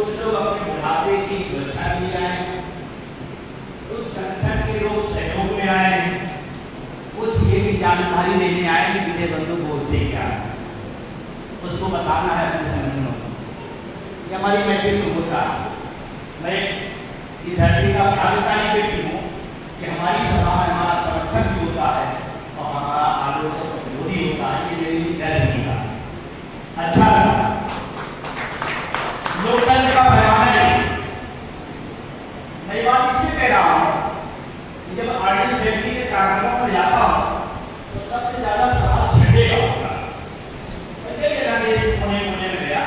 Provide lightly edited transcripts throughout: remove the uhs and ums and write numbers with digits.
कुछ लोग अपने बुढ़ापे की सुरक्षा के लिए आए, कुछ संगठन के लोग सहयोग में आए, कुछ ये भी जानकारी लेने आए कि विजय बंधु बोलते क्या है, उसको बताना है अपने संगठनों को। ये हमारी मैट्रिक होता है। मैं इस धरती का भाग्यशाली व्यक्ति हूँ कि हमारी सभा में हमारा समर्थक भी होता है और हमारा आलोचक विरोधी होता है। ये मेरी डर नहीं था, अच्छा लगा। लोकतंत्र का पैमाना है। मैं बात इसलिए कह रहा हूँ कि जब आर्टिस्ट व्यक्ति के कार्यक्रमों पर जाता हूँ तो सबसे ज्यादा सवाल झंडे का होता है। देश कोने कोने में गया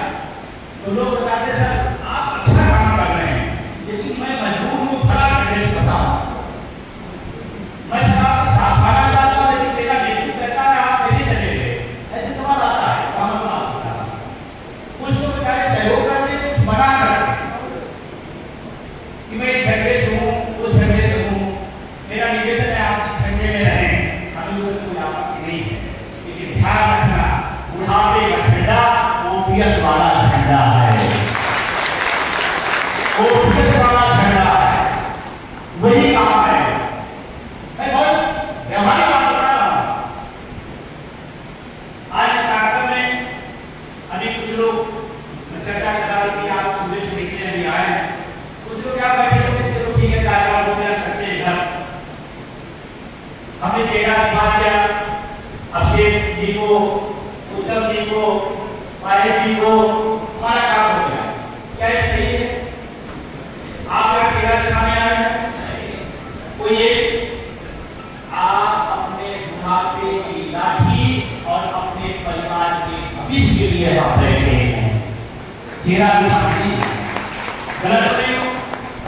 तो लोग बताते सर आप अच्छा काम कर रहे हैं, लेकिन मैं मजबूर हूँ फला झंडे से फंसा हूँ। मैं आपके साथ आना चाहता हूँ लेकिन मेरा नेतृत्व कहता है आप कैसे चले गए। ऐसे सवाल आता है, काम होता है। कुछ लोग बेचारे सहयोग करते हैं, कुछ मना करते हैं कि मैं इस झंडे से हूँ, उस झंडे से हूँ। मेरा निवेदन है आप इस झंडे में रहें, हमें उसमें कोई आपत्ति नहीं है, लेकिन ध्यान रखना बुढ़ापे का झंडा ओपीएस वाला झंडा है, ओपीएस वाला झंडा है, वही काम है। मैं बहुत व्यवहारिक बात बता रहा हूं। आज इस कार्यक्रम में अभी कुछ लोग चर्चा कर रहा है कि आप सुबह से निकले अभी आए हैं, कुछ लोग क्या बैठे लोग चलो ठीक है कार्यक्रम हो गया, चलते हैं घर। हमने चेहरा दिखा दिया अभिषेक जी को, उत्तम जी को, पायलट जी को, हमारा काम हो गया। क्या ये सही है? आप क्या चेहरा दिखाने आए हैं? कोई एक आप अपने बुढ़ापे की लाठी और अपने परिवार के भविष्य के लिए आप बैठे हैं। चेहरा दिखाने गलत नहीं हो,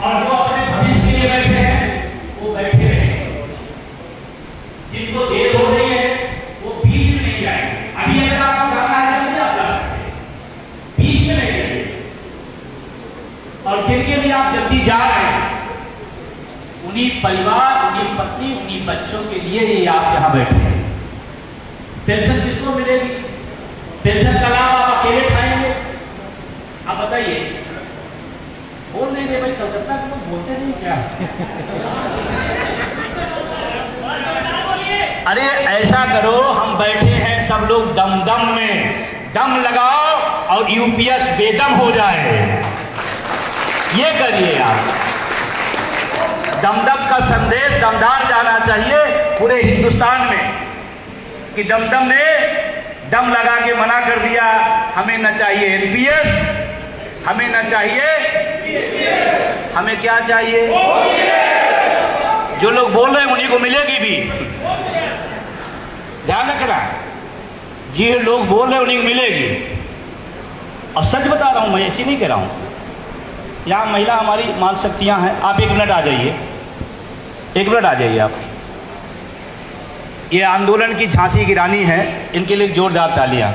और जो अपने भविष्य के लिए बैठे हैं वो बैठे रहे। जिनको देर हो रही है वो बीच में नहीं जाएंगे। अभी अगर आपको जाना है तो आप जा सकते हैं, बीच में नहीं जाएंगे। और जिनके भी आप जल्दी जा रहे हैं उन्हीं परिवार, उन्हीं पत्नी, उन्हीं बच्चों के लिए ये आप यहां बैठे हैं। पेंशन किसको मिलेगी? पेंशन का लाभ आप अकेले खाएंगे? आप बताइए। बोल नहीं दे भाई, कलकत्ता के लोग बोलते नहीं क्या? अरे ऐसा करो, हम बैठे हैं सब लोग दम में, दम लगाओ और यूपीएस बेदम हो जाए। ये करिए आप। दमदम का संदेश दमदार जाना चाहिए पूरे हिंदुस्तान में कि दमदम ने दम लगा के मना कर दिया, हमें न चाहिए एनपीएस, हमें न चाहिए, हमें क्या चाहिए? जो लोग बोल रहे हैं उन्हीं को मिलेगी भी, ध्यान रखना। जी लोग बोल रहे हैं उन्हीं को मिलेगी। और सच बता रहा हूं, मैं ऐसी नहीं कह रहा हूं। यहां महिला हमारी माल शक्तियां हैं। आप 1 मिनट आ जाइए, 1 मिनट आ जाइए आप। ये आंदोलन की झांसी की रानी है, इनके लिए जोरदार तालियां।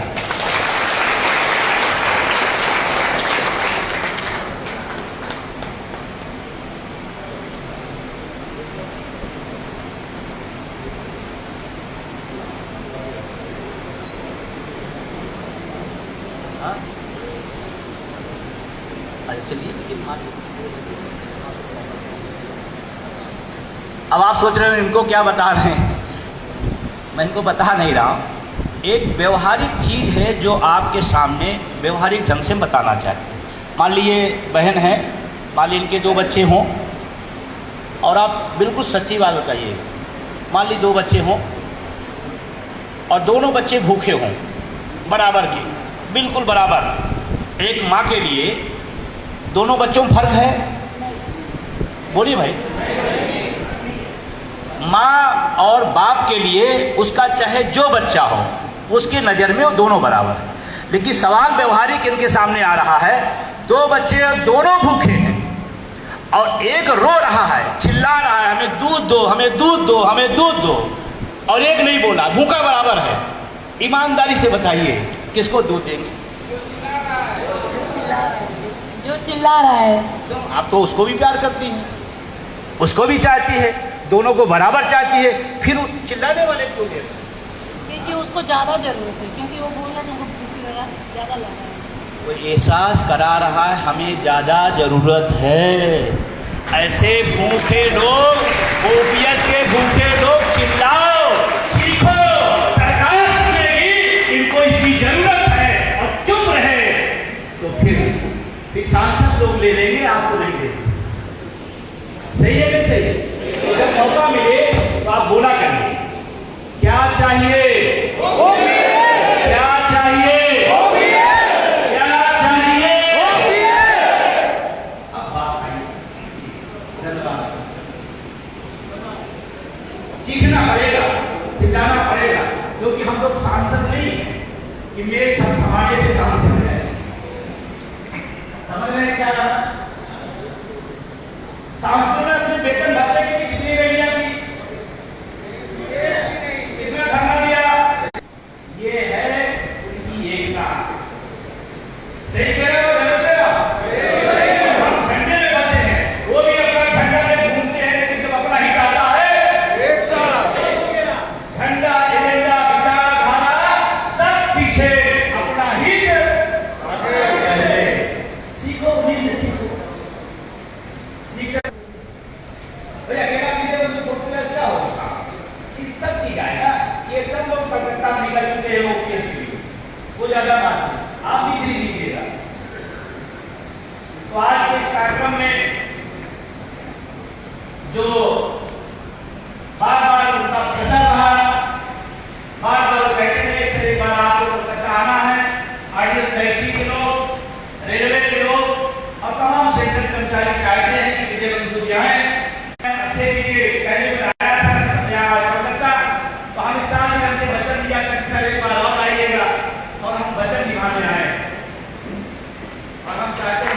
अब आप सोच रहे हो इनको क्या बता रहे हैं। मैं इनको बता नहीं रहा हूं। एक व्यवहारिक चीज है जो आपके सामने व्यवहारिक ढंग से बताना चाहते हैं। मान लीजिए बहन है, मान लीजिए इनके 2 बच्चे हों, और आप बिल्कुल सच्ची बात बताइए। मान लीजिए 2 बच्चे हों और दोनों बच्चे भूखे हों, बराबर की, बिल्कुल बराबर। एक माँ के लिए दोनों बच्चों में फर्क है? बोलिए भाई। माँ और बाप के लिए उसका चाहे जो बच्चा हो, उसके नजर में वो दोनों बराबर है। लेकिन सवाल व्यवहारिक इनके सामने आ रहा है। 2 बच्चे दोनों भूखे हैं और एक रो रहा है, चिल्ला रहा है, हमें दूध दो, हमें दूध दो, हमें दूध दो, और एक नहीं बोला, भूखा बराबर है। ईमानदारी से बताइए किसको दूध देंगे? जो चिल्ला रहा है। आप तो उसको भी प्यार करती हैं, उसको भी चाहती है, दोनों को बराबर चाहती है, फिर चिल्लाने वाले क्यों देते? क्योंकि उसको ज्यादा जरूरत है, क्योंकि वो बोल रहा है ज्यादा लगा है। वो एहसास करा रहा है हमें ज़्यादा ज़रूरत है। ऐसे भूखे लोग, ओपीएस के भूखे लोग चिल्लाओ, सीखो, सरकार सुनेगी, इनको इसकी जरूरत है और चुप रहे तो फिर सांसद लोग ले लेंगे, आपको नहीं देंगे। सही है कि सही है? जब मौका मिले तो आप बोला करिए क्या चाहिए, क्या चाहिए, क्या चाहिए। अब बात आई, सीखना पड़ेगा, चिल्लाना पड़ेगा, क्योंकि हम लोग सांसद नहीं है कि मेरे थमाने से काम चल रहा है। समझ रहे हैं क्या? सांसदों ने अपने वेतन भत्ते के लिए कितनी रैलियां की, कितना धरना दिया। ये है उनकी एकता। सही कह रहे हो, गलत कह रहे हो? हम झंडे में बसे हैं, वो भी अपना झंडा में घूमते हैं, लेकिन जब अपना हित आता है झंडा, एजेंडा, विचारधारा सब पीछे, अपना हित आगे। सीखो, उन्हीं से सीखो। सीख भैया अकेला कीजिए तो पॉपुलर क्या होगा? इस सब की जाएगा। ये सब लोग कलकत्ता निकल चुके हैं ओपीएस के लिए, वो ज्यादा बात है, आप भी धीरे लीजिएगा। तो आज के इस कार्यक्रम में जो बार बार उनका प्रश्न रहा, बार बार कहते हैं एक से एक बार आपको कलकत्ता आना है, आरडीएस फैक्ट्री के लोग, रेलवे के लोग और तमाम सेक्टर कर्मचारी चाहते हैं कि विजय बंधु जी आए। अच्छे लिए पहले बनाया था या कलकत्ता, तो हम इस साल से वचन दिया था कि सर एक बार और आइएगा, और हम वचन निभाने आए और हम चाहते हैं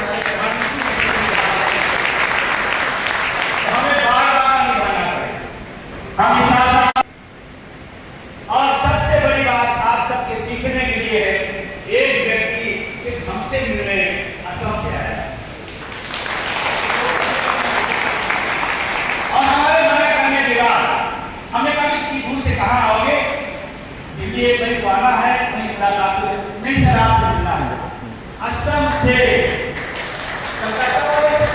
हमें बार बार निभाना पड़े। हम इस साल, और सबसे बड़ी बात आप सबके सीखने के लिए है, एक व्यक्ति सिर्फ हमसे मिलने असम से आया और हमारे मना करने के बाद हमने कहा कि दूर से कहाँ आओगे, दिल्ली एक बड़ी आना है, नहीं नहीं सर आपसे मिलना है। असम से कलकत्ता वाले से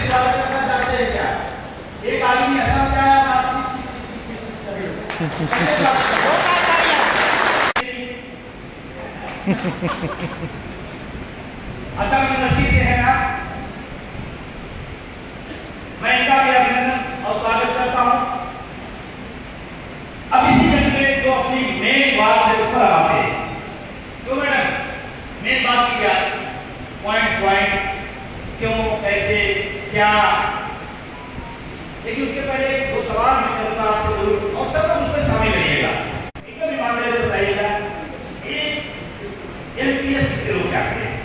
स्वागत करना चाहते हैं क्या? एक आदमी असम से आया, असम यूनिवर्सिटी से है ना, मैं इनका भी अभिनंदन और स्वागत करता हूं। अब इसी कैंडिडेट को अपनी मेन बात है उस पर आते हैं। क्यों मैडम? मेन बात की क्या? पॉइंट क्यों, कैसे, क्या, लेकिन उसके पहले दो सवाल मैं करूंगा आपसे जरूर, और सब लोग उसमें शामिल रहिएगा। इनका भी मान रहे बताइएगा, एक एलपीएस कितने लोग चाहते हैं?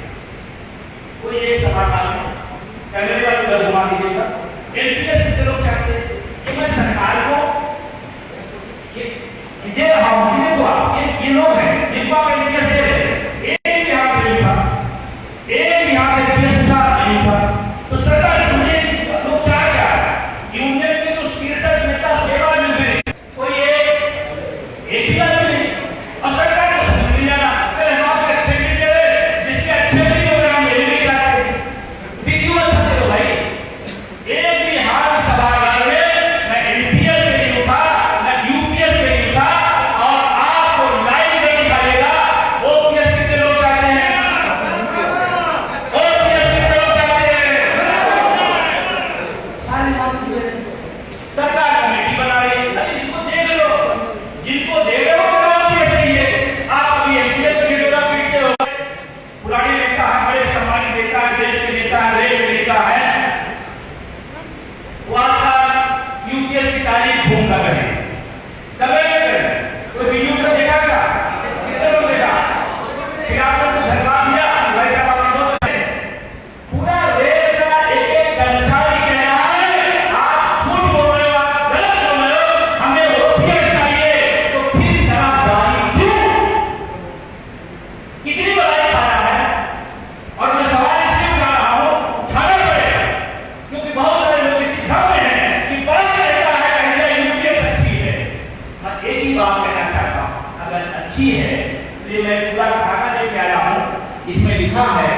लिखा है,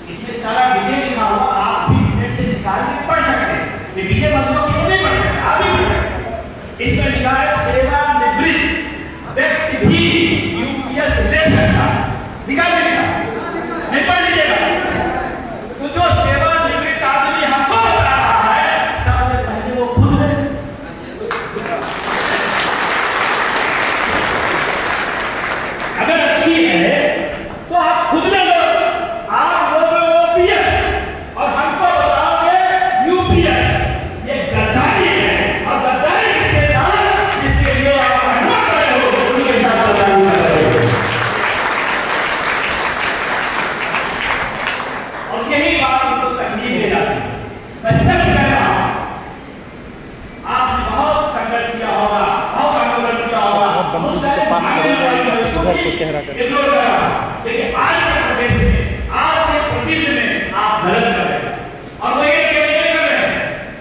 इसमें सारा डिटेल लिखा हुआ, आप भी नेट से निकाल के पढ़ सकते हैं। ये विजय मंत्रों क्यों नहीं पढ़ सकते, आप भी पढ़ सकते हैं। इसमें लिखा है सेवानिवृत्त व्यक्ति भी यूपीएस ले सकता है, लिखा नहीं पढ़ लीजिएगा। तो जो सेवानिवृत्त आदमी हमको बता रहा है, सबसे पहले वो खुद है। अगर अच्छी है तो आप खुद ले लो, आप लोग ओपीएस और हमको बताओगे यूपीएस। ये गद्दारी है, और गद्दारी के साथ जिसके लिए आप रहमा कर रहे हो उनके साथ गद्दारी कर रहे हो। और यही बात उनको तकलीफ दे जाती है। मैं सच कह रहा हूं, आपने बहुत संघर्ष किया होगा, बहुत आंदोलन किया होगा, बहुत सारे चेहरा कर इग्नोर कर रहा हूं, लेकिन आज के प्रदेश में, आज के प्रदेश में आप गलत कर रहे हैं। और वो ये क्यों नहीं कर रहे हैं?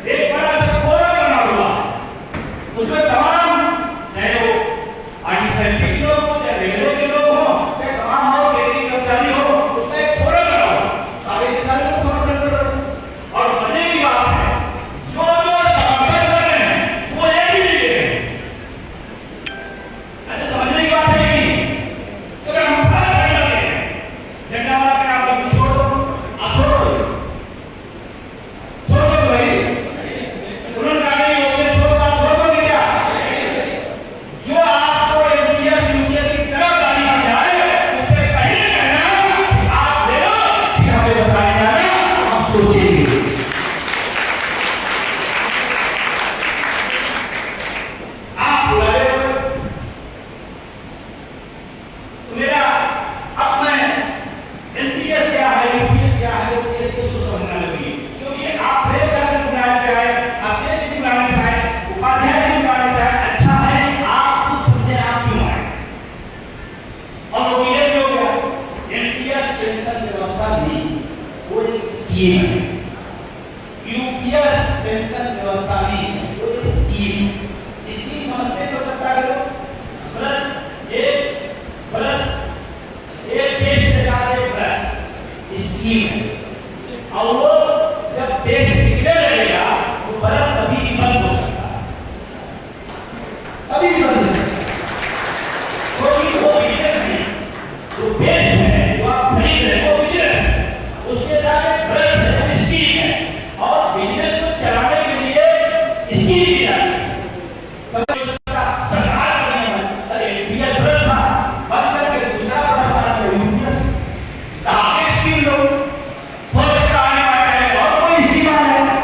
एक बड़ा सा फोरम बना हुआ, उसमें तमाम, चाहे वो आर्टिस्ट लोग हो, चाहे रेलवे के लोग हो, चाहे तमाम लोग खेती कर्मचारी हो, उसमें एक फोरम बना हुआ, सारे के सारे लोग समर्थन कर रहे हैं। और मजे की बात है, जो समर्थन कर रहे हैं वो एक ही नहीं ले रहे हैं। ऐसे समझने की बात है कि अगर हम झंडा वाला के आप लोग छोड़ दो, आप छोड़ दो भाई, उन्होंने कहा नहीं वो छोड़ दो, आप छोड़ दोगे क्या? जो आपको यूपीएस की तरफ डाली जाए, उससे पहले कहना आप ले लो, फिर हमें बताया जाना, हम सोचेंगे। आप बुला रहे हो तो मेरा अब मैं एनपीएस क्या है, यूपीएस क्या है, ओपीएस को समझना लगी, क्योंकि आप मेरे साथ बुलाने पे आए, आपसे भी बुलाने पे आए, उपाध्याय जी बुलाने से आए, अच्छा है आप खुद समझे आप क्यों आए। और वो ये जो गया एनपीएस पेंशन व्यवस्था नहीं, वो एक स्कीम है। यूपीएस पेंशन व्यवस्था नहीं, वो एक स्कीम है। स्कीम समझते तो सकता है लोग, प्लस एक पेश के साथ एक ब्रश स्कीम है। और वो जब पेश निकले लगेगा वो ब्रश कभी भी बंद हो सकता है, कभी भी बंद हो सकता है, क्योंकि वो बिजनेस नहीं, जो पेश है जो आप खरीद रहे हैं वो बिजनेस है, उसके साथ एक ब्रश है, स्कीम है। और बिजनेस को चलाने के लिए स्कीम दी जाती है। सरकार एनपीएस ब्रश था, बंद करके दूसरा ब्रश आ गया यूपीएस। आगे स्कीम लो, हो सकता आने वाला है और कोई स्कीम आ जाए।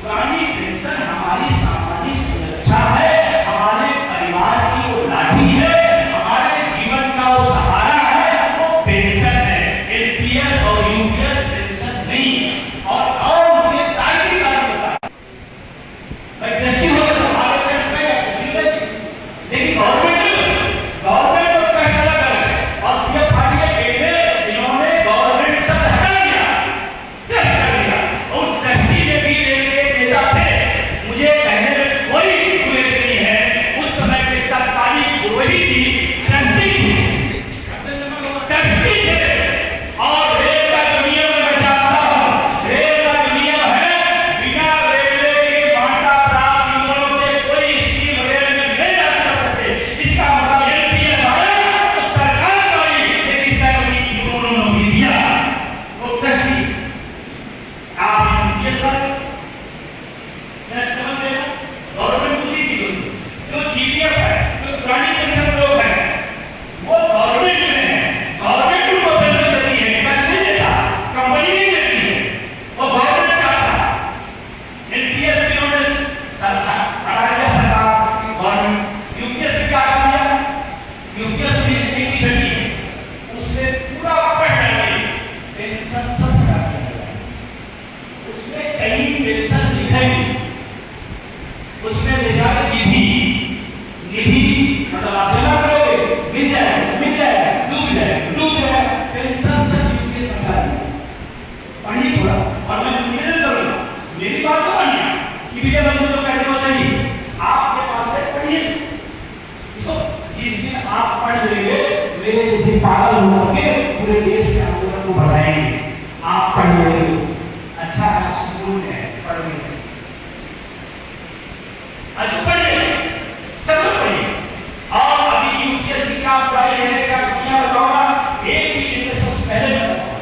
पुरानी पेंशन हमारी सामाजिक सुरक्षा है, हमारे परिवार की वो लाठी है, हमारे जीवन का वो सहारा है, वो पेंशन है। एनपीएस और यूपीएस पेंशन नहीं। और उसके तारीख का होता है, भाई दृष्टि हो तो हमारे कष्ट में या खुशी नहीं, लेकिन गवर्नमेंट को कष्ट अलग है। और पीएफ पार्टी के पेट में इन्होंने गवर्नमेंट सब हटा दिया, कष्ट कर दिया। उस दृष्टि में भी रेलवे के नेता थे, मुझे कहने में कोई बुराई नहीं है, उस समय के तत्कालीन वही थी दृष्टि थे। और रेल का जो नियम में बताता हूं, रेल का जो नियम है, बिना रेलवे के मान्यता प्राप्त युवाओं से कोई स्कीम रेल में नहीं लागू कर सकते। इसका मतलब एनपीएस आया तो सरकार का ही, लेकिन सरकारी युवाओं ने दिया वो दृष्टि। आप एनपीएस का समझ लेना, गवर्नमेंट उसी की जो जीपीएफ है, जो पुरानी पेंशन लोग है, वो गवर्नमेंट में है, गवर्नमेंट उनको पेंशन देती है, कष्ट नहीं देता, कंपनी नहीं देती है, वो गवर्नमेंट चाहता है। एनपीएस की उन्होंने सरकार हटा दिया, सरकार गवर्नमेंट। यूपीएस की क्या हटा दिया? यूपीएस भी एक श्रेणी है, उसमें पूरा पढ़ डालिए, पेंशन सब हटा दिया, उसमें कहीं पेंशन लिखा ही नहीं, उसमें लिखा है निधि। मतलब आप जमा करोगे, मिल जाए, डूब जाए, पेंशन सब यूपीएस हटा दिया। पढ़िए थोड़ा, और मैं निवेदन करूंगा, मेरी बात तो मानिए कि विजय बंधु जो कहते हो सही, आपके पास है, पढ़िए इसको। जिस दिन आप पढ़ लेंगे, मेरे जैसे पागल होकर के पूरे देश में आंदोलन को बढ़ाएंगे। आप पढ़िए, अच्छा स्कूल है, पढ़िए, अच्छा पढ़िए, सब लोग पढ़िए। और अभी यूपीएससी का पढ़ाई है क्या दुनिया बताऊंगा। एक चीज में सबसे पहले बताऊंगा,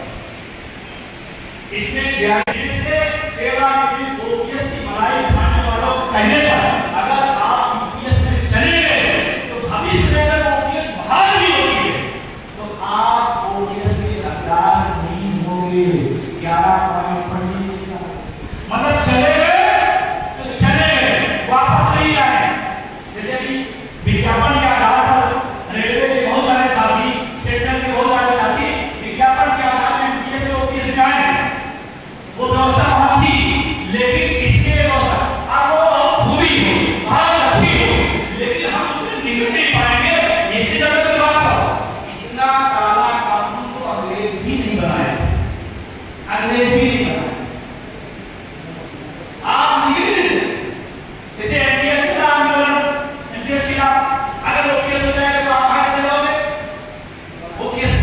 इसमें ध्यान से सेवा की ओपीएस की मलाई खाने वालों को कहने पर अगर आप यूपीएस में चले गए तो भविष्य में अगर ओपीएस बहाल भी होगी तो आप ओपीएस के हकदार नहीं होंगे। 11 पॉइंट पढ़ लीजिएगा, मतलब चले गए तो चले गए, वापस नहीं आए। जैसे कि विज्ञापन के आधार पर रेलवे के बहुत सारे साथी, सेंट्रल के बहुत सारे साथी विज्ञापन के आधार पर यूपीएस से ओपीएस में आए, वो व्यवस्था वहां थी, लेकिन इसके व्यवस्था अब वो पूरी हो, बहुत अच्छी हो, लेकिन हम उसमें निकल नहीं पाएंगे। इससे ज्यादा कोई बात करो, इतना काला कानून तो अंग्रेज भी नहीं बनाया, अंग्रेज भी नहीं बनाया। आप निकल नहीं, जैसे एमपीएस का आंदोलन, एमपीएस का अगर ओपीएस हो जाएगा तो आप कहां चले जाओगे, ओपीएस।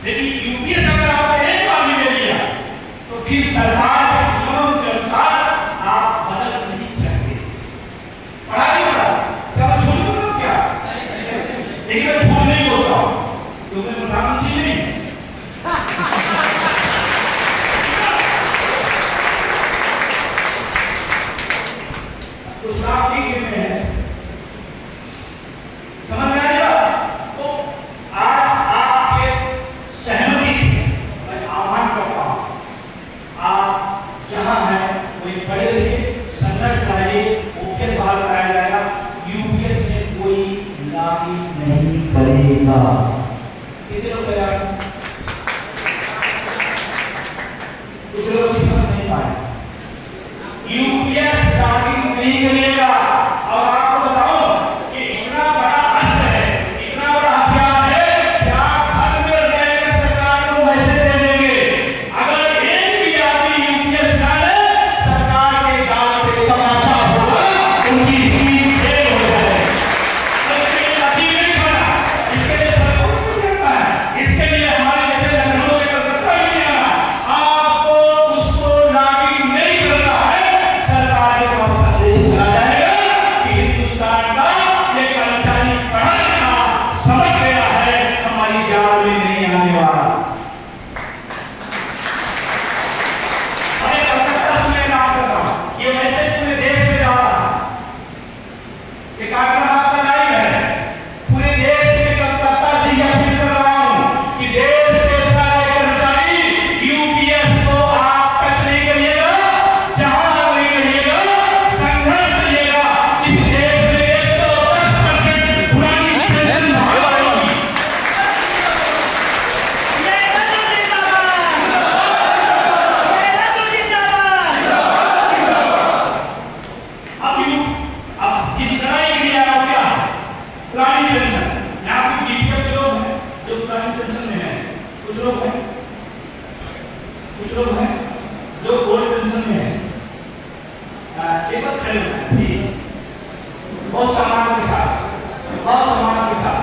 लेकिन यूपीएस अगर आपने एक बार भी ले लिया तो फिर सरकार के नियमों के अनुसार आप बदल नहीं सकते। पढ़ाई हो रहा क्या मैं झूठ बोल रहा हूं क्या? लेकिन मैं झूठ नहीं बोल रहा हूं, तो मैं प्रधानमंत्री नहीं। तो साफ लिखे में है, समझ में आएगा। तो आज आपके सहमति से मैं आह्वान करता हूं, आप जहां हैं वही पढ़े रहिए, संघर्ष कराइए, ओपीएस बहाल कराया जाएगा, यूपीएस में कोई लागू नहीं करेगा। कितने लोग तैयार हैं? कुछ लोग भी समझ नहीं पाए। यूपीएस लागू नहीं करेगा। और आपको बताओ कि इतना बड़ा अस्त्र है, इतना बड़ा हथियार है कि आप घर में रहकर सरकार को मैसेज दे देंगे। अगर एक भी आदमी यूपीएस डाले, सरकार के गाल पे तमाचा होगा, उनकी सीट फेल हो जाएगी। इसके लिए अभी नहीं खड़ा, इसके लिए सरकार को करना है, इसके लिए हमारे जैसे लखनऊ के कलकत्ता ही नहीं आना। आपको उसको लागू नहीं करना है, सरकार के पास संदेश आ जाएगा कि हिंदुस्तान का ये कर्मचारी पढ़ा लिखा समझ गया है, हमारी जाल में नहीं आने वाला। अरे कलकत्ता से मैं बात कर रहा हूं, ये मैसेज पूरे देश में जा रहा है। ये कार्यक्रम आपका लाइव है, पूरे देश में कलकत्ता से ये अपील कर रहा हूं कि देश के सारे कर्मचारी यूपीएस को आप टच नहीं करिएगा, जहां नहीं करिएगा, संघर्ष करिएगा। इस देश में 110% पुरानी पेंशन बहाल होगी। अब जिस तरह की दिया है वो क्या है? पुरानी पेंशन। यहाँ कुछ जीपीएफ के लोग हैं जो पुरानी पेंशन में हैं, कुछ लोग हैं जो ओल्ड पेंशन में हैं। एक बात खड़े होना है प्लीज, बहुत सम्मान के साथ, बहुत सम्मान के साथ।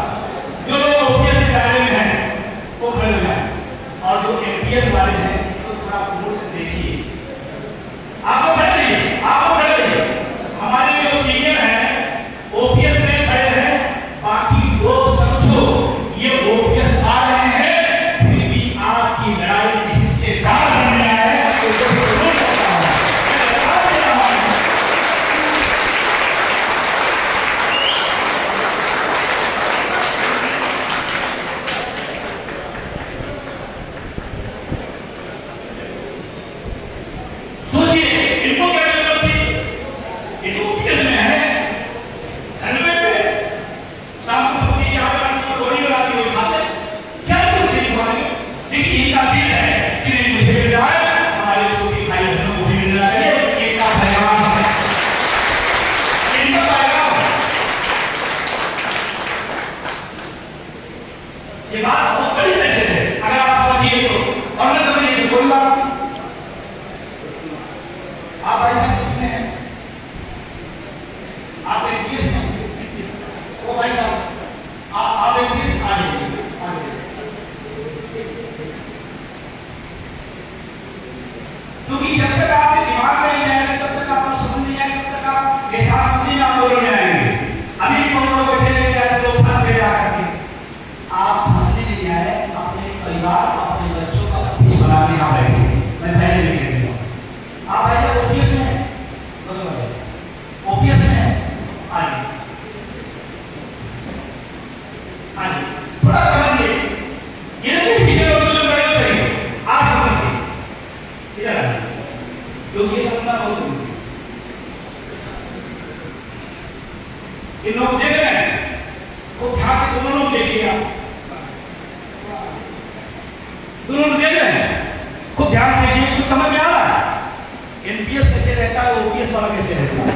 जो लोग ओपीएस के दायरे में हैं वो खड़े होना है, और जो एमपीएस वाले हैं तो थोड़ा मुड़ के देखिए। आपको खड़े रहिए, आपको खड़े रहिए। हमारे जो सीनियर हैं ओपीएस में खड़े हैं, बाकी लोग समझो ये ओपीएस आ रहे हैं, फिर भी आपकी लड़ाई के हिस्सेदार बनने आए हैं। क्योंकि जब तक आपके दिमाग में नहीं आएगा, तब तक आपको समझ नहीं आएगा, तब तक आप एहसास में आंदोलन में आएंगे। अभी बहुत लोग बैठे रहे तो फंस गए जाकर के। आप फंसने नहीं आए, अपने परिवार अपने बच्चों का ऑफिस बना के यहाँ बैठे। मैं पहले नहीं कह रहा हूँ, आप ऐसे ओपीएस में ओपीएस में आइए आइए थोड़ा समझिए। ये नहीं पीछे लोग जो बड़े चाहिए आप समझिए इधर आइए, क्योंकि ये समझना बहुत जरूरी है। ये लोग देख रहे हैं वो ध्यान से दोनों लोग देखिए, दोनों लोग देख रहे हैं खूब ध्यान से देखिए। कुछ समझ में आ रहा है? एनपीएस कैसे रहता है, ओपीएस वाला कैसे रहता है,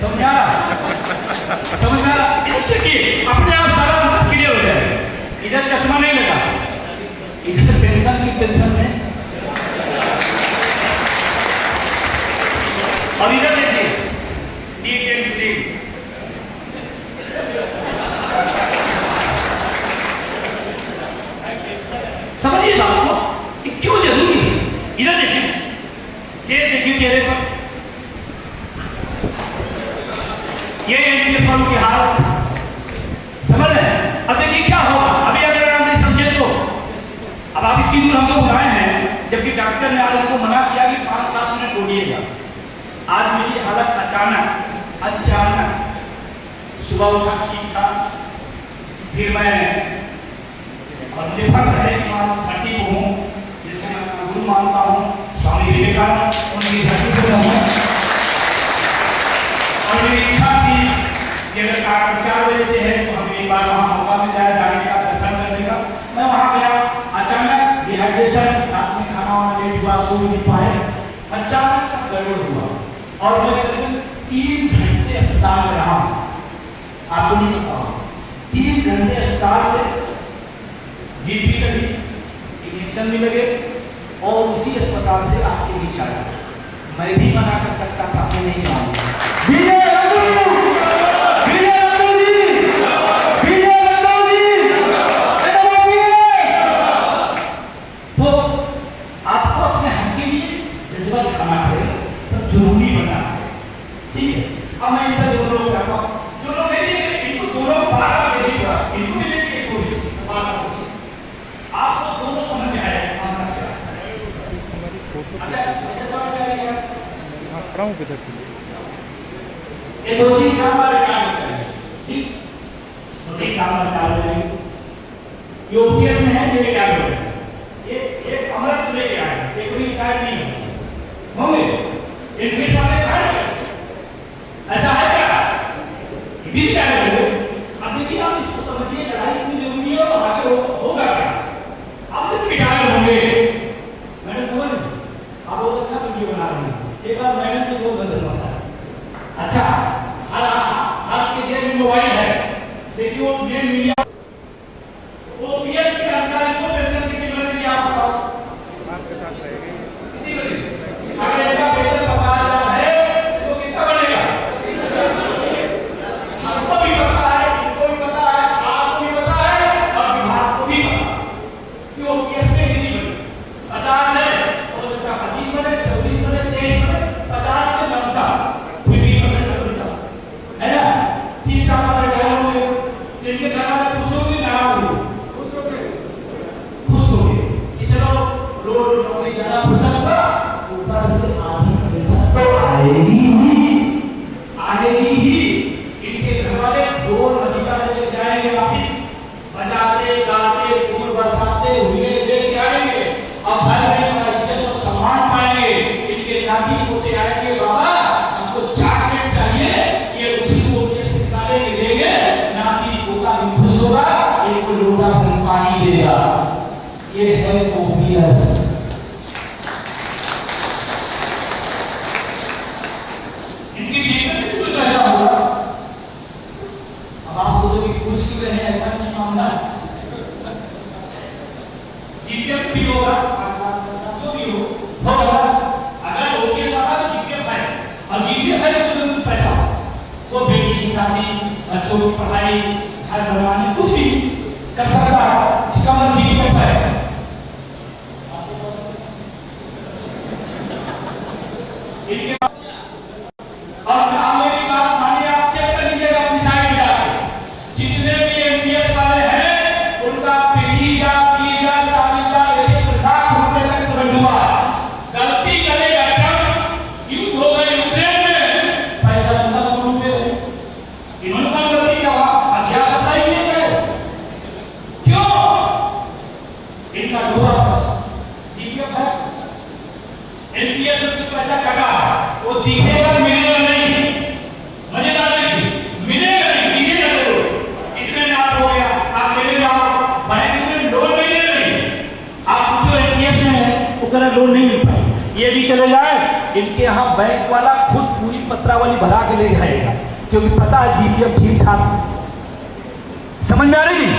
समझ आ रहा? समझ आ रहा? देखिए अपने आप सारा मतलब क्लियर हो जाए। इधर चश्मा नहीं लगा, इधर पेंशन की टेंशन में, और इधर देखिए समझिए बात को, ये क्यों जरूरी है। इधर देखिए, ये देखिए चेहरे पर, ये एनपीएस वालों की हालत समझ रहे हैं। अब देखिए क्या होगा, अभी अगर आप नहीं समझे तो अब आप इतनी दूर हमको बुलाए हैं, जबकि डॉक्टर ने आज उसको मना किया कि 5-7 मिनट बोलिएगा। आज मेरी हालत अचानक सुबह उठा ठीक था, फिर मैं और मुझे फर्क है कि मैं धरती को हूँ, जिसको मैं गुरु मानता हूँ, स्वामी विवेकानंद, उनकी धरती को हूँ। और मेरी इच्छा थी कि अगर 4 बजे से है तो हमें एक बार वहाँ मौका मिल जाए जाने का, दर्शन करने का। मैं वहाँ गया, अचानक डिहाइड्रेशन, रात में खाना वाना लेट हुआ, सो नहीं पाए, अचानक सब गड़बड़ हुआ और मैं करीब 3 घंटे अस्पताल में रहा। आपको नहीं पता, 3 घंटे अस्पताल से जीपी लगी, इंजेक्शन भी लगे और उसी अस्पताल से आपके बीच आया। मैं भी मना कर सकता था, मैं नहीं मानूंगा। तो आपको अपने हक के लिए जज्बा दिखाना पड़ेगा, तो जरूरी बनना है, ठीक है। अब मैं इधर दोनों लोग कहता हूँ, जो लोग नहीं इनको दोनों बार देखिए, इनको भी देखिए, आपको दोनों समझ में आएगा। अच्छा ये 2-3 साल वाले क्या होता है, ठीक 2-3 साल वाले क्या होता है, ये ओपीएस में है, ये क्या होता है, ये अमृत लेके आए, ये कोई कार्य नहीं है होंगे, एनपीएस वाले कार्य ऐसा है क्या, भी क्या है। अब देखिए आप इसको समझिए, लड़ाई क्यों जरूरी है और आगे होगा क्या। अब जब रिटायर होंगे, मैंने समझ आप बहुत अच्छा वीडियो बना रहे हैं, एक बार मैंने तो बहुत गलत बताया। अच्छा हर के जेब में मोबाइल है, देखिए वो मेन मीडिया ओपीएस के अनुसार इनको पेंशन कितनी मिलेगी आप बताओ, आपके साथ रहेगी कितनी मिलेगी। अगर इनका वेतन 50,000 है तो कितना बनेगा, हमको भी पता है, इनको भी पता है, आपको भी पता है और विभाग को भी पता कि ओपीएस में कितनी बनेगी। 50 है हो सकता है 25 बने, 24 बने, 23 बने, 50 में 9 है ना। 3 साल बाद रिटायर हो गए, जिनके घर वाले खुश हो गए, नाराज हो गए, खुश हो गए कि चलो रोड नौकरी जाना फुर्सत का, ऊपर से आधी पेंशन तो आएगी ही। इनके घर वाले ढोल बजीता लेके जाएंगे ऑफिस, बजाते गाते फूल बरसाते हुए लेके आएंगे, अब घर में बड़ा इज्जत और सम्मान पाएंगे। इनके नाती पोते आएंगे, बाबा हमको जैकेट चाहिए, ये उसी को सिखाने के देंगे, नाती पोता भी खुश होगा, एक लोटा पानी देगा। ये है ओपीएस। इनकी जीवन में कुछ ऐसा होगा, अब आप सोचो कि कुर्सी में है, ऐसा नहीं मामला। जीपीएफ भी होगा, 5 लाख जो भी होगा। अगर ओपीएस वाला तो जीपीएफ है, और जीपीएफ है तो पैसा, वो बेटी की शादी, बच्चों की पढ़ाई, घर बनवाने कुछ भी कर सकता है, इसका मतलब जीपीएफ है। 30,000, 1 लाख रुपए तक समझ हुआ। गलती करेगा ट्रंप, युद्ध हो गए यूक्रेन में, पैसा तक डूबे रहे। इन्होंने कौन गलती किया? हथियार सप्लाई किए गए। क्यों? इनका डूबा पैसा जीपीएफ है, एनपीएस में कुछ पैसा कटा, वो दिखेगा, मिलेगा नहीं। मजेदार देखिए, मिलेगा नहीं, दिखेगा जरूर। इतने में आप हो गया, आप मिले जाओ, बैंक में लोन नहीं दे रही, आप पूछो एनपीएस में है, वो कह रहा लोन नहीं मिल पाई। ये भी चले जाए, इनके यहाँ बैंक वाला खुद पूरी पत्रावली भरा के ले जाएगा, क्योंकि पता है जीपीएफ ठीक ठाक। समझ में आ रही नहीं?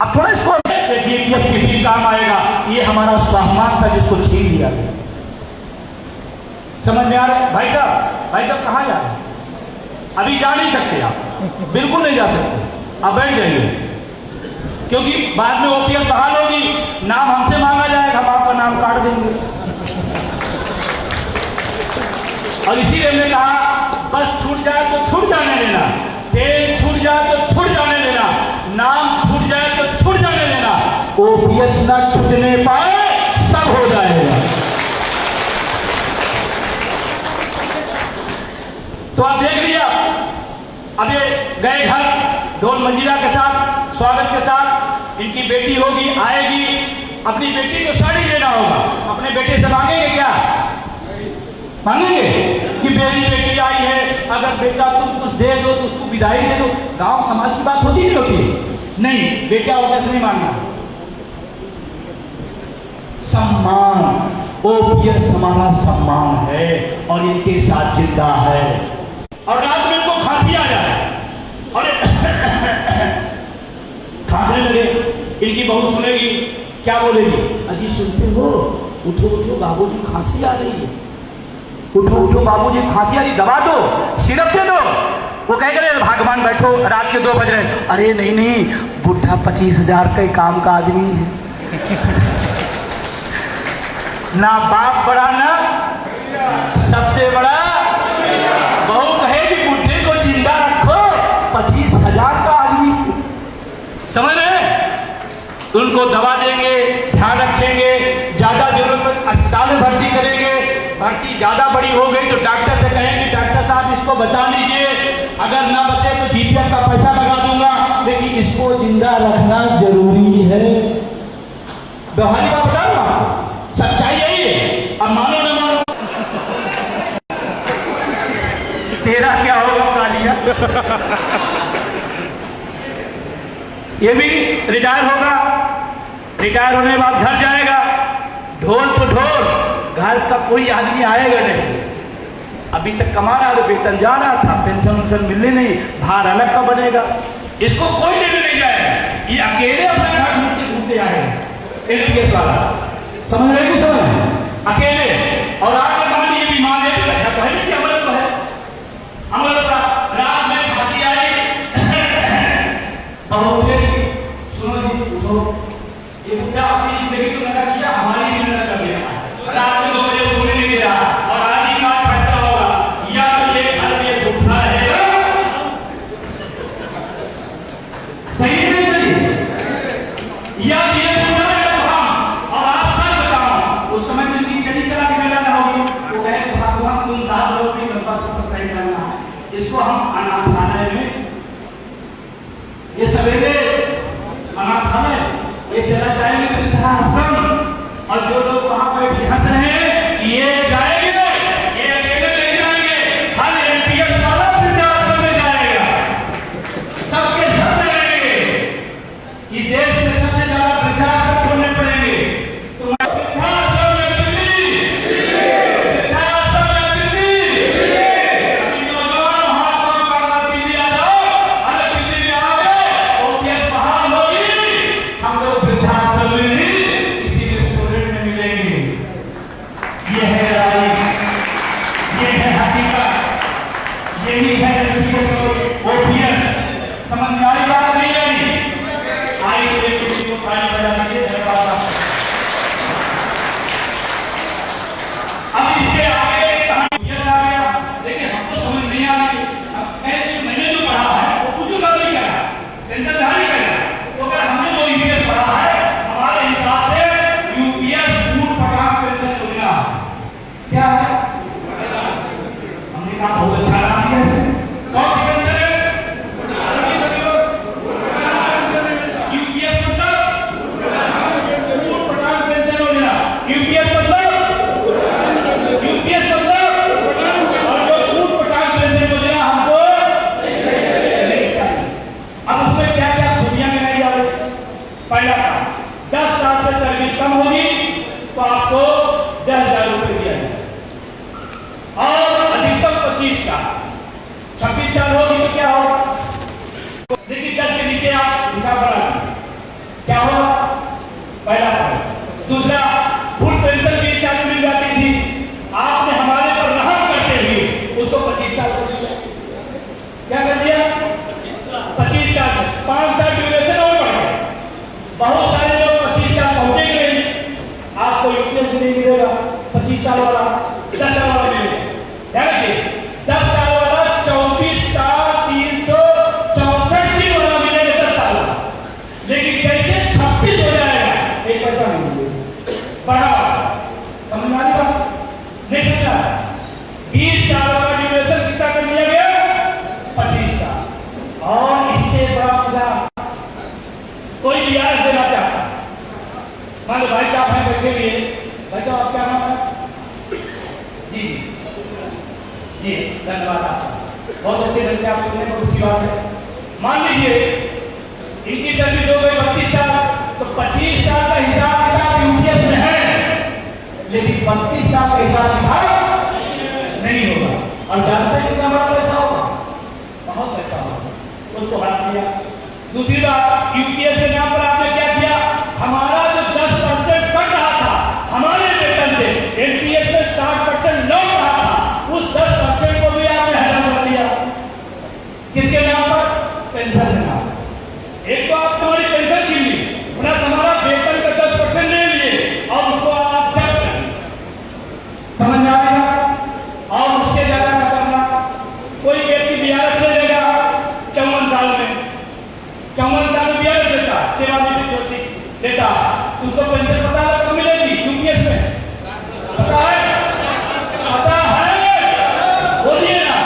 अब थोड़ा इसको जीपीएफ किसी काम आएगा। ये हमारा सामान था जिसको छीन लिया गया। समझ में आ रहा है? भाई साहब कहाँ जा रहे हैं? अभी जा नहीं सकते आप, बिल्कुल नहीं जा सकते, आप बैठ जाइए, क्योंकि बाद में ओपीएस बहाल होगी, नाम हमसे मांगा जाएगा, हम आपका नाम काट देंगे। और इसीलिए हमने कहा बस छूट जाए तो छूट जाने देना, तेल छूट जाए तो छूट जाने देना, नाम छूट जाए तो छूट जाने देना, ओपीएस ना छूटने पाए, सब हो जाएगा। तो आप देख लिया, अब ये गए घर ढोल मंजीरा के साथ, स्वागत के साथ। इनकी बेटी होगी, आएगी, अपनी बेटी को साड़ी देना होगा। अपने बेटे से मांगेंगे क्या? मांगेंगे कि मेरी बेटी आई है, अगर बेटा तुम कुछ दे दो तो उसको विदाई दे दो। गांव समाज की बात होती नहीं होती? नहीं, बेटा होने से नहीं मांगना। सम्मान, ओपीएस हमारा सम्मान है और इनके साथ जिंदा है। और रात में इनको खांसी आ जाए और खांसने लगे, इनकी बहू सुनेगी, क्या बोलेगी? अजी सुनते हो, उठो उठो बाबूजी खांसी आ रही है, उठो उठो बाबूजी खांसी आ रही, दबा दो, सिरप दे दो। वो कहेगा भगवान बैठो, रात के 2 बज रहे हैं। अरे नहीं, बुढ़ा 25,000 का काम का आदमी है। ना बाप बड़ा, ना सबसे बड़ा। बहू कहेगी बुढ़े को जिंदा रखो, 25,000 का आदमी। समझ रहे? उनको दवा देंगे, ध्यान रखेंगे, ज्यादा जरूरत अस्पताल में भर्ती करेंगे। भर्ती ज्यादा बड़ी हो गई तो डॉक्टर से कहेंगे डॉक्टर साहब इसको बचा लीजिए, अगर ना बचे तो जीपीएफ का पैसा लगा दूंगा, लेकिन इसको जिंदा रखना जरूरी है। दोहारी बात बता रहा हूं, सच्चाई यही है। अब मानो ना मानो, तेरा क्या होगा कालिया? ये भी रिटायर होगा, रिटायर होने के बाद घर जाएगा, ढोल तो ढोल, घर का कोई आदमी आएगा नहीं। अभी तक कमा रहा था, वेतन जा रहा था, पेंशन वेंशन मिलने नहीं, भार अलग का बनेगा, इसको कोई लेने नहीं जाएगा, ये अकेले अपने घर घूमते घूमते आएगा। एनपीएस वाला समझ रहे कि समझ अकेले। और आगे मान ये बीमार है, ऐसा तो है नहीं कि अमल तो है, अमल रात में फांसी आई, और सुनो जी उठो, ये बुढ़ा अपनी जिंदगी तो नरक किया, हमारी भी नरक कर दिया। रात में 2 बजे सोने नहीं दे रहा, और आज ही का फैसला होगा, या तो ये घर में बुढ़ा रहेगा, सही नहीं सही, या ये बुढ़ा रहेगा तो हम। और आप सच बताओ, उस समय जिनकी चली चला के मेला ना होगी, वो कहे भगवान तुम साथ रहो, भी लंबा सफर तय करना है। इसको हम अनाथालय में, ये सवेरे अनाथालय, ये चला जाएंगे वृद्धाश्रम, 25 साल वाला 10 साल वाला मिलेगा। ध्यान रखिए 10 साल वाला 24,364 दिन वाला मिलेगा 10 साल वाला, लेकिन जैसे 26 हो जाएगा एक पैसा नहीं मिलेगा, बढ़ा। समझ आ रही बात? नहीं समझा? 20 साल का ड्यूरेशन कितना कर दिया गया? 25 साल। और इससे बड़ा मजा कोई ब्याज देना चाहता, मान लो भाई साहब हैं बैठे हुए, भाई साहब आप क्या नाम है? जी जी धन्यवाद आपका, बहुत अच्छे ढंग से आप सुनने बहुत अच्छी बात है। मान लीजिए इनकी सर्विस हो गई 32 साल, तो 25 साल का हिसाब किताब यूपीएस में है, लेकिन 32 साल का हिसाब किताब नहीं होगा। और जानते हैं कितना बड़ा पैसा होगा? बहुत पैसा होगा, उसको हटा दिया। दूसरी बात, यूपीएस के नाम पर आपने क्या किया? हमारा जो 10% कट रहा था हमारे वेतन से, एनपीएस में 60% लौट रहा था, उस 10% को भी आपने हटा कर दिया। किसके नाम पर? पेंशन के नाम पर। एक तो आप तुम्हारी पेंशन छीन ली, प्लस हमारा वेतन का 10% ले लिए और उसको आप जब्त कर लिए। समझ में आएगा? और उससे ज्यादा न करना। कोई व्यक्ति बीआरएस ले लेगा 54 साल में, 54 साल में बीआरएस लेता, सेवानिवृत्त लेता, उसको पेंशन पता है कब मिलेगी? यूपीएस में पता है? पता है? बोलिए ना।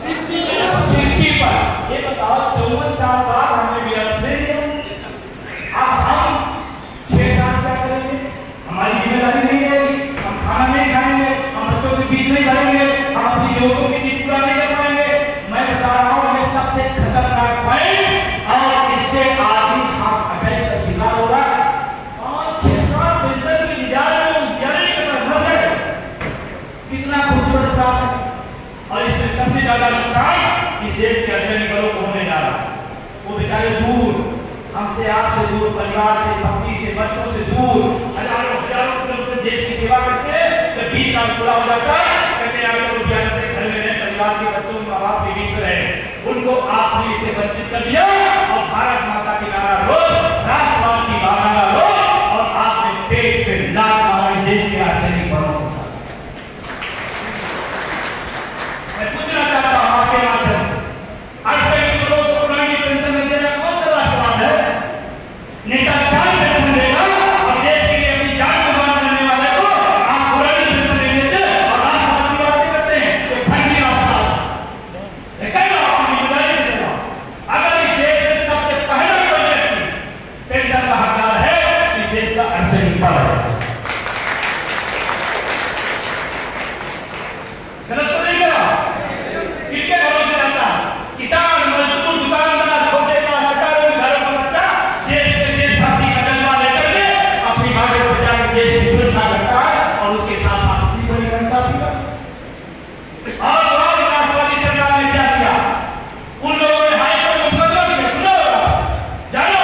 60 पर। ये बताओ 54 साल बाद हमने बीआरएस ले लिया, अब हम 6 साल क्या करेंगे? हमारी जिम्मेदारी नहीं रहेगी, हम खाना नहीं खाएंगे, हम बच्चों के बीच नहीं बढ़ेंगे, हम अपनी जरूरतों की चीज पूरा नहीं कर पाएंगे। मैं बता रहा हूँ ये सबसे खतरनाक पॉइंट, और इससे आदमी हाथ अटैक का शिकार हो रहा है। 5-6 साल पेंशन की जारी करना है, कितना खूबसूरत बात है। और इसमें सबसे ज्यादा नुकसान इस देश के सैनिकों को होने जा रहा है। वो बेचारे दूर, हमसे, आपसे दूर, परिवार से, पत्नी से, बच्चों से दूर, हजारों किलोमीटर देश की सेवा करके जब 20 साल पूरा हो जाता है, कहते हैं रुपया घर में रहे, परिवार के बच्चों माँ बाप के बीच में रहे, उनको आपने इससे वंचित कर दिया। और भारत माता की नारा लो, राष्ट्रवाद की नारा लो, और आपने पेट पे लात मारा इस देश के सैनिक बलों के साथ। मैं पूछना चाहता हूं आपके माध्यम से, सैनिक बलों को पुरानी पेंशन नहीं देना कौन सा राष्ट्रवाद है? नेता क्या पेंशन देगा और देश के लिए अपनी जान कुर्बान करने वाले को आप पुरानी पेंशन नहीं देते और राष्ट्रवाद की बातें करते हैं? ये फर्जी राष्ट्रवाद है। कई बार अपनी जिम्मेदारी से देना। अगर इस देश में सबसे पहला कोई व्यक्ति पेंशन का हकदार है, इस देश का सैनिक बल है। गलत तो नहीं करा? किसके भरोसे जाता? किसान, मजदूर, दुकानदार, छोटे काश्तकार, घरों का बच्चा देश के देशभक्ति का जज्बा लेकर के अपनी भाग्य को बचा के देश की सुरक्षा करता है, और उसके साथ आप अपनी बड़ी इंसाफी कर। और राष्ट्रवादी सरकार ने क्या किया? उन लोगों ने हाईकोर्ट में मुकदमा किया, सुनो जानो,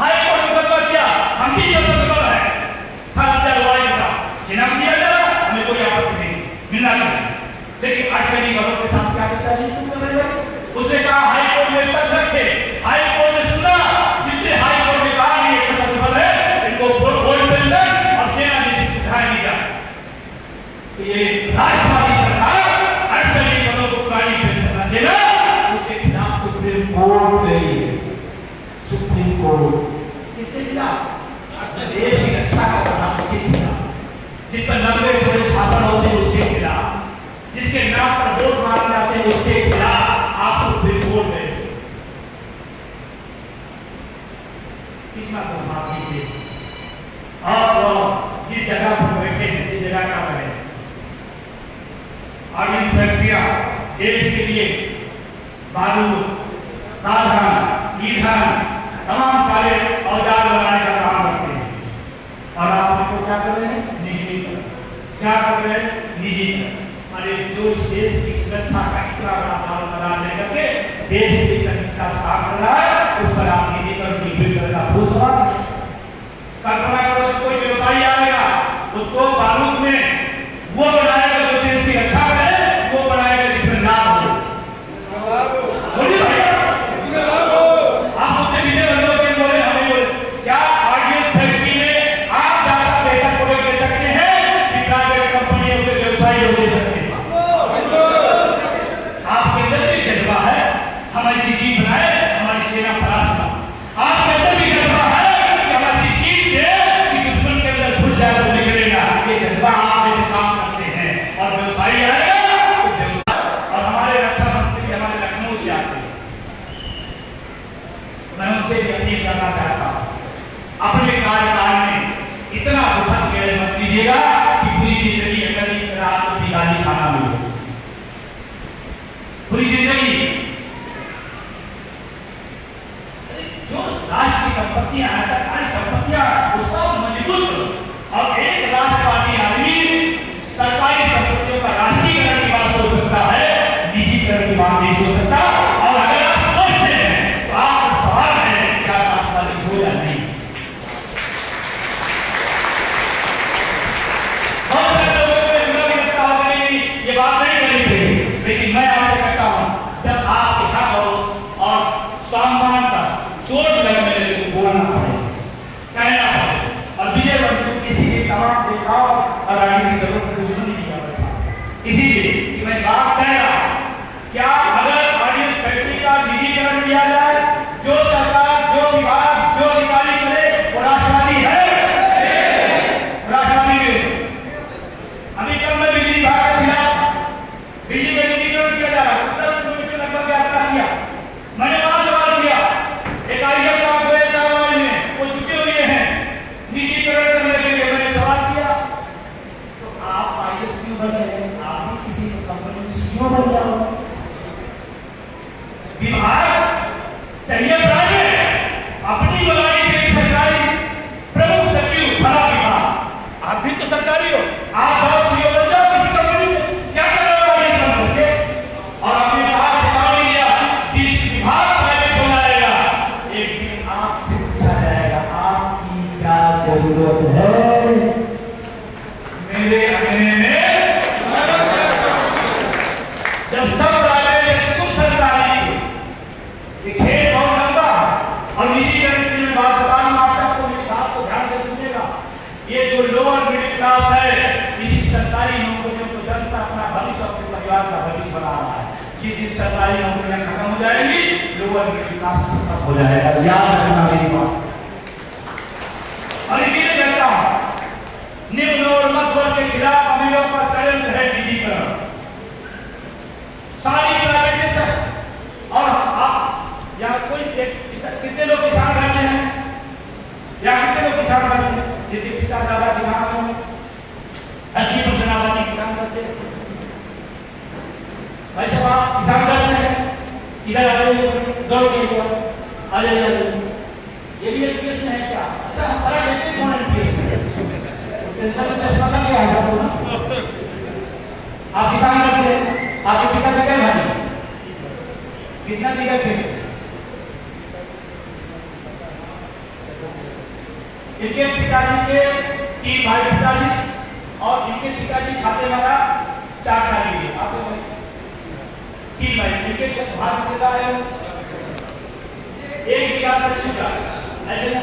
हाईकोर्ट में मुकदमा किया, हम भी सशक्त है, खालसा लड़ाई का सेना को दिया जा रहा, हमें कोई आपत्ति नहीं, मिलना चाहिए। लेकिन आश्चर्य वालों के साथ क्या करता है? उसने कहा हाईकोर्ट में तक रखे, हाईकोर्ट ने सुना, जितने हाईकोर्ट ने कहा ये सशक्त बल है, इनको गोल्ड पेंशन और सेना जैसी सुविधाएं दी जाए। तो ये राष्ट्रवादी सरकार आश्चर्य वालों को पुरानी पेंशन न देना, उसके खिलाफ सुप्रीम कोर्ट गई है। सुप्रीम कोर्ट किसके खिलाफ? देश की रक्षा का प्रधान उसके खिलाफ, जिस पर 90 छोटे भाषण होते हैं उसके खिलाफ, जिसके नाम पर वोट मारे जाते हैं उसके खिलाफ आप सुप्रीम कोर्ट में। कितना दुर्भाग्य इस देश। और जिस जगह पर बैठे हैं, जिस जगह का बने, और इन फैक्ट्रियां देश के लिए बारूद, साधन, ईंधन, तमाम सारे औजार बनाने का काम करते हैं, और आप उनको क्या कर रहे हैं? निजीकरण। क्या कर रहे हैं? निजीकरण। अरे जो देश की सुरक्षा का इतना बड़ा दारोमदार लेकर के देश की तकनीक का साथ कर रहा है, उस पर आप निजीकरण की का भूसवा। कल्पना करो कोई व्यवसायी आएगा, उसको बारूद में वो बनाएगा जो देश की रक्षा करे, वो बनाएगा जिसमें लाभ हो। बोलिए भाई, आप सोचते विजय बंदों के बोले हमें बोले क्या? ऑर्डिनेंस फैक्ट्री में आप ज्यादा बेहतर संपत्तियां हैं, सरकारी संपत्तियां, उसको मजबूत करो। और एक राष्ट्रवादी आदमी सरकारी संपत्तियों का राष्ट्रीयकरण की बात सोच सकता है, निजीकरण की बात नहीं सोच सकता। और अगर आप सोचते हैं तो आपका सवाल है क्या राष्ट्रवादी हो या नहीं। बहुत सारे लोगों को बुरा भी लगता होगा कि ये बात नहीं करनी चाहिए, लेकिन मैं आपसे कहता हूं जब आपके हक और सम्मान का चोट लगने लगे तो बोलना पड़े, कहना पड़े। और विजय बंधु किसी के तमाम से और राजनीतिक दलों से दुश्मनी नहीं कर रहा, इसीलिए कि मैं बात कह रहा क्या अगर ऑडियंस फैक्ट्री का निजीकरण किया जाए, जो सरकार, जो विभाग, जो अधिकारी करे वो राष्ट्रवादी है, राष्ट्रवादी है। अभी कल मैं बिजली विभाग के खिलाफ बिजली का निजीकरण किया जा रहा है, 10 किलोमीटर लगभग यात्रा किया। मैंने वहां सवाल किया, एक आईएएस साहब में वो झुके हुए हैं निजीकरण करने के लिए। मैंने सवाल किया तो आप आईएएस क्यों बन रहे हैं, आप भी किसी कंपनी में सीईओ बन जाओ। विभाग चाहिए प्राइवेट, अपनी बुलाई से सरकारी प्रमुख सचिव भला विभाग, आप भी तो सरकारी हो, आप जाओ सीईओ बन जाओ किसी कंपनी में, क्या कर रहे हो आईएएस बन के। और आपने कहा चेतावनी दिया कि विभाग प्राइवेट हो जाएगा, एक दिन आपसे पूछा जाएगा आपकी क्या जरूरत है मेरे कहने में। जब सब प्राइवेट तुम सरकारी, ये खेल बहुत लंबा और निजीकरण की मैं बात बता रहा हूं, आप सबको मेरी बात को ध्यान से सुनिएगा। ये जो लोअर मिडिल क्लास है, इसी सरकारी नौकरियों को जनता अपना भविष्य, अपने परिवार का भविष्य बना रहा है। जिस दिन सरकारी नौकरियां खत्म हो जाएंगी, लोअर मिडिल क्लास खत्म हो जाएगा, याद रखना मेरी बात। और इसीलिए कहता हूं निम्न और मध्य वर्ग के खिलाफ अमीरों का षड्यंत्र है निजीकरण, सारी प्राइवेटाइजेशन। और आप यहाँ कोई कितने लोग किसान घर से हैं, या कितने लोग किसान घर से, जिनके पिता दादा किसान हैं, 80% आबादी किसान घर से। भाई साहब आप किसान घर से हैं, इधर आ जाइए, दौड़ के आ जाइए। ये भी एक प्रश्न है क्या? अच्छा हमारा कहते कौन है प्रश्न है, टेंशन में चश्मा का क्या है सबको ना। आप किसान घर से, आपके पिता का क्या भाई, कितना बीघा खेत, इनके पिताजी के 3 भाई पिताजी, और इनके पिताजी खाते वाला 4 साल के लिए, आपके भाई 3 भाई, इनके भाई कितना है 1 बीघा से पूछा ऐसे ना।